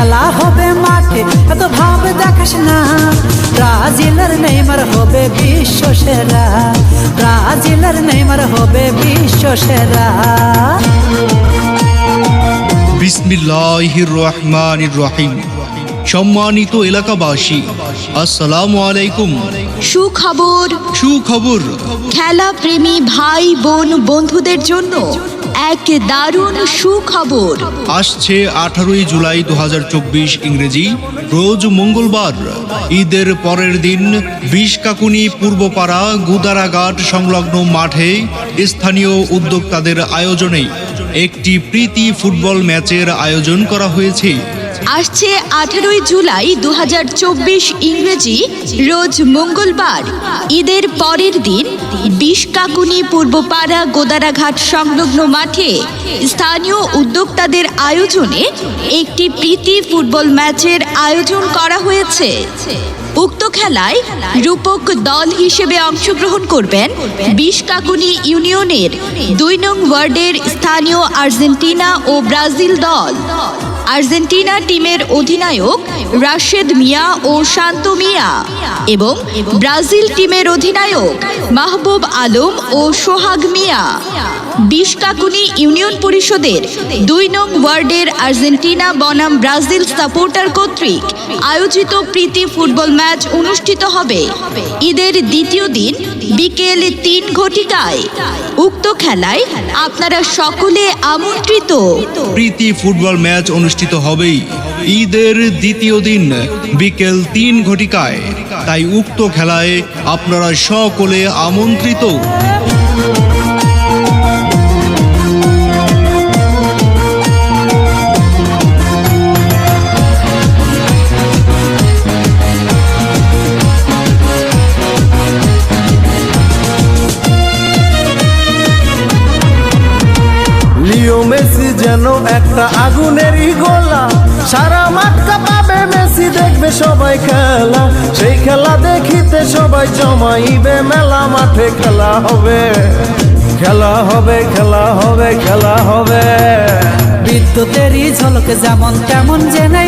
খেলা হবে মাঠে, এত ভাব দেখাস না। ব্রাজিলের নেইমার হবে বিশ্ব সেরা, ব্রাজিলের নেইমার হবে বিশ্ব সেরা। বিসমিল্লাহির রহমানির রহিম। সম্মানিত এলাকাবাসী, আসসালামু আলাইকুম। সুখবর খেলা প্রেমী ভাই বোন বন্ধুদের জন্য এক দারুণ সুখবর। আসছে 18 জুলাই 2024 ইংরেজি, রোজ মঙ্গলবার, ঈদের পরের দিন বিশকাকুনি পূর্বপাড়া গুদারাঘাট সংলগ্ন মাঠে স্থানীয় উদ্যোক্তাদের আয়োজনে একটি প্রীতি ফুটবল ম্যাচের আয়োজন করা হয়েছে। আসছে 18 জুলাই 2024 ইংরেজি, রোজ মঙ্গলবার, ঈদের পরের দিন বিশকাকুনি পূর্বপাড়া গোদারাঘাট সংলগ্ন মাঠে স্থানীয় উদ্যোক্তাদের আয়োজনে একটি প্রীতি ফুটবল ম্যাচের আয়োজন করা হয়েছে। উক্ত খেলায় রূপক দল হিসেবে অংশগ্রহণ করবেন বিশকাকুনি ইউনিয়নের 2 নং ওয়ার্ডের স্থানীয় আর্জেন্টিনা ও ব্রাজিল দল। আর্জেন্টিনা টিমের অধিনায়ক রাশেদ মিয়া ও শান্ত মিয়া এবং ব্রাজিল টিমের অধিনায়ক মাহবুব আলম ও সোহাগ মিয়া। বিশকাকুনি ইউনিয়ন পরিষদের 2 নং ওয়ার্ডের আর্জেন্টিনা বনাম ব্রাজিল সাপোর্টার কর্তৃক আয়োজিত প্রীতি ফুটবল ম্যাচ অনুষ্ঠিত হবে ঈদের দ্বিতীয় দিন বিকেল 3 ঘটিকায়। উক্ত খেলায় আপনারা সকলে আমন্ত্রিত। প্রীতি ফুটবল ম্যাচ অনুষ্ঠিত হবে ঈদের দ্বিতীয় দিন বিকেল 3 ঘটিকায়, তাই উক্ত খেলায় আপনারা সকলে আমন্ত্রিত। লিও মেসি যেন একটা আগুনেরই গোলা, সারা মাঠ কাঁপাবে মেসি, দেখবে সবাই খেলা। সেই খেলা দেখিতে সবাই জমাইবে মেলা, মাঠে খেলা হবে, খেলা হবে, খেলা হবে, খেলা হবে। বিদ্যুতেরই ঝলকে যেমন তেমন জেনে